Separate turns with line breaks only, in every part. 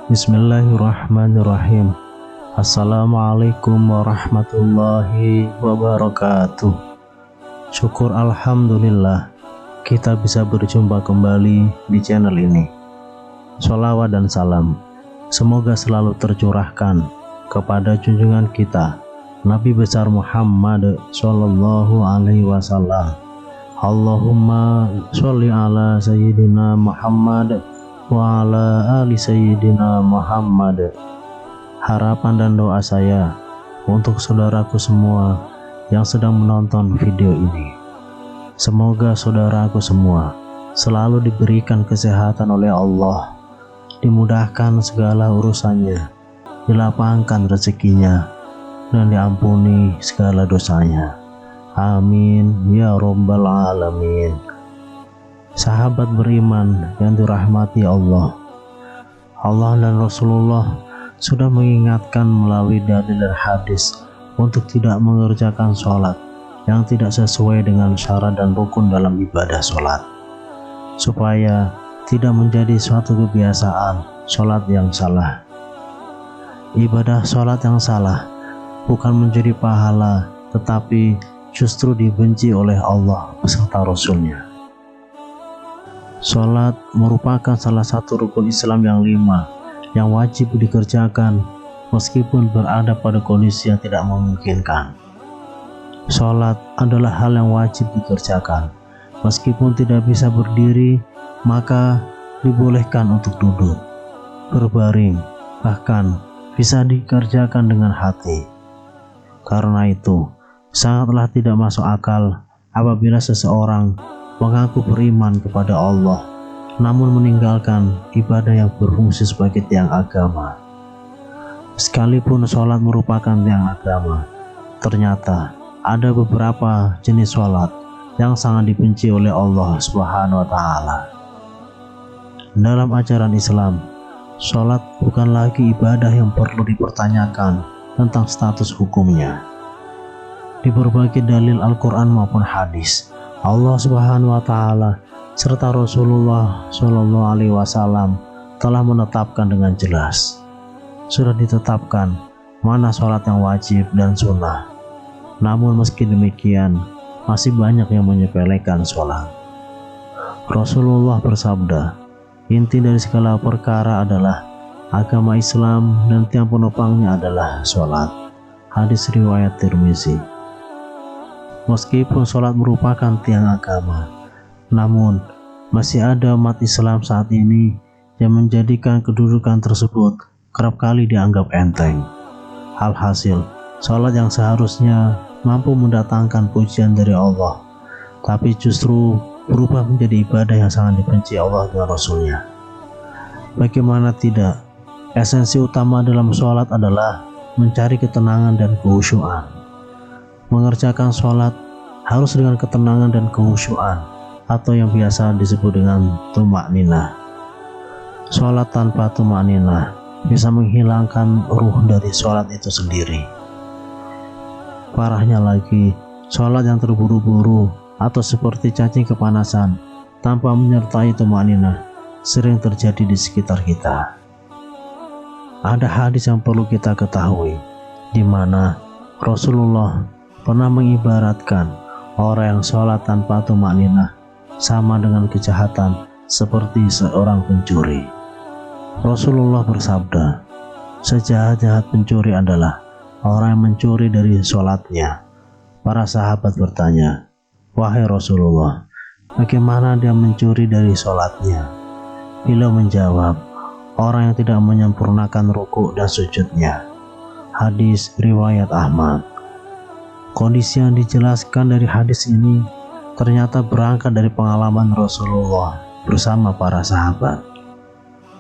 Bismillahirrahmanirrahim. Assalamualaikum warahmatullahi wabarakatuh. Syukur alhamdulillah kita bisa berjumpa kembali di channel ini. Sholawat dan salam semoga selalu tercurahkan kepada junjungan kita Nabi besar Muhammad Sallallahu Alaihi Wasallam. Allahumma sholli ala Sayyidina Muhammad wa ala ali Sayyidina Muhammad. Harapan dan doa saya untuk saudaraku semua yang sedang menonton video ini, semoga saudaraku semua selalu diberikan kesehatan oleh Allah, dimudahkan segala urusannya, dilapangkan rezekinya, dan diampuni segala dosanya. Amin ya rabbal alamin. Sahabat beriman yang dirahmati Allah dan Rasulullah sudah mengingatkan melalui dalil dan hadis untuk tidak mengerjakan sholat yang tidak sesuai dengan syarat dan rukun dalam ibadah sholat, supaya tidak menjadi suatu kebiasaan sholat yang salah. Ibadah sholat yang salah bukan menjadi pahala, tetapi justru dibenci oleh Allah beserta Rasulnya. Sholat merupakan salah satu rukun Islam yang 5 yang wajib dikerjakan meskipun berada pada kondisi yang tidak memungkinkan. Sholat adalah hal yang wajib dikerjakan. Meskipun tidak bisa berdiri, maka dibolehkan untuk duduk, berbaring, bahkan bisa dikerjakan dengan hati. Karena itu, sangatlah tidak masuk akal apabila seseorang mengaku beriman kepada Allah namun meninggalkan ibadah yang berfungsi sebagai tiang agama. Sekalipun sholat merupakan tiang agama, ternyata ada beberapa jenis sholat yang sangat dibenci oleh Allah Subhanahu wa Ta'ala. Dalam ajaran Islam, sholat bukan lagi ibadah yang perlu dipertanyakan tentang status hukumnya. Di berbagai dalil Al-Quran maupun hadis, Allah Subhanahu wa Ta'ala serta Rasulullah Shallallahu Alaihi Wasallam telah menetapkan dengan jelas. Sudah ditetapkan mana sholat yang wajib dan sunnah. Namun meski demikian, masih banyak yang menyepelekan sholat. Rasulullah bersabda, inti dari segala perkara adalah agama Islam dan tiang penopangnya adalah sholat. Hadis riwayat Tirmizi. Meskipun sholat merupakan tiang agama, namun masih ada umat Islam saat ini yang menjadikan kedudukan tersebut kerap kali dianggap enteng. Alhasil, sholat yang seharusnya mampu mendatangkan pujian dari Allah, tapi justru berubah menjadi ibadah yang sangat dibenci Allah dan Rasulnya. Bagaimana tidak, esensi utama dalam sholat adalah mencari ketenangan dan kekhusyuan. Mengerjakan sholat harus dengan ketenangan dan kekhusyuan, atau yang biasa disebut dengan tumakninah. Sholat tanpa tumakninah bisa menghilangkan ruh dari sholat itu sendiri. Parahnya lagi, sholat yang terburu-buru atau seperti cacing kepanasan tanpa menyertai tumakninah sering terjadi di sekitar kita. Ada hadis yang perlu kita ketahui, di mana Rasulullah pernah mengibaratkan orang yang sholat tanpa tumakninah sama dengan kejahatan seperti seorang pencuri. Rasulullah bersabda, sejahat-jahat pencuri adalah orang yang mencuri dari sholatnya. Para sahabat bertanya, wahai Rasulullah, bagaimana dia mencuri dari sholatnya? Beliau menjawab, orang yang tidak menyempurnakan rukuk dan sujudnya. Hadis riwayat Ahmad. Kondisi yang dijelaskan dari hadis ini ternyata berangkat dari pengalaman Rasulullah bersama para sahabat.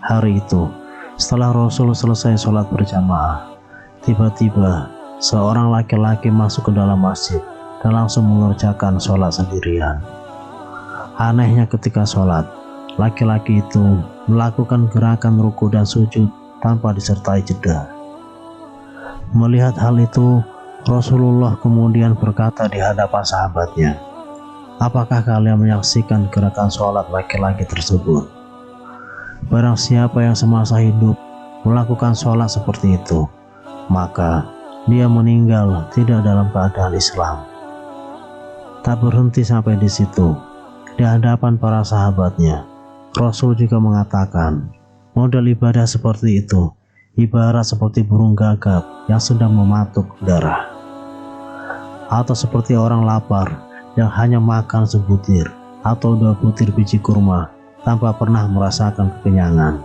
Hari itu, setelah Rasul selesai sholat berjamaah, tiba-tiba seorang laki-laki masuk ke dalam masjid dan langsung mengerjakan sholat sendirian. Anehnya ketika sholat, laki-laki itu melakukan gerakan ruku dan sujud tanpa disertai jeda. Melihat hal itu, Rasulullah kemudian berkata di hadapan sahabatnya, "Apakah kalian menyaksikan gerakan sholat laki-laki tersebut? Barang siapa yang semasa hidup melakukan sholat seperti itu, maka dia meninggal tidak dalam keadaan Islam." Tak berhenti sampai di situ. Di hadapan para sahabatnya, Rasul juga mengatakan, model ibadah seperti itu ibarat seperti burung gagak yang sedang mematuk darah, atau seperti orang lapar yang hanya makan sebutir atau 2 butir biji kurma tanpa pernah merasakan kekenyangan.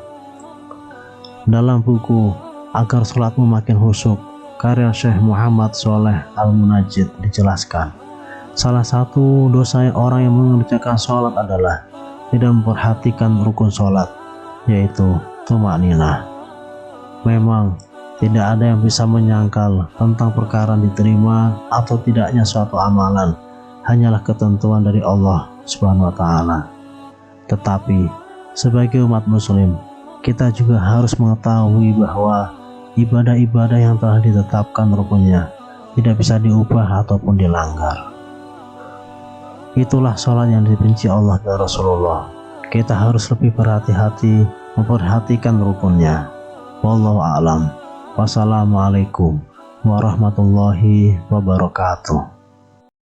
Dalam buku Agar Sholatmu Makin Khusyuk karya Syekh Muhammad Sholeh Al-Munajjid dijelaskan, salah satu dosa orang yang mengerjakan sholat adalah tidak memperhatikan rukun sholat, yaitu tumakninah. Memang tidak ada yang bisa menyangkal tentang perkara diterima atau tidaknya suatu amalan, hanyalah ketentuan dari Allah Subhanahu wa Ta'ala. Tetapi sebagai umat muslim, kita juga harus mengetahui bahwa ibadah-ibadah yang telah ditetapkan rukunnya tidak bisa diubah ataupun dilanggar. Itulah sholat yang dibenci Allah dan Rasulullah. Kita harus lebih berhati-hati memperhatikan rukunnya. Wallahu a'lam. Wassalamualaikum warahmatullahi wabarakatuh.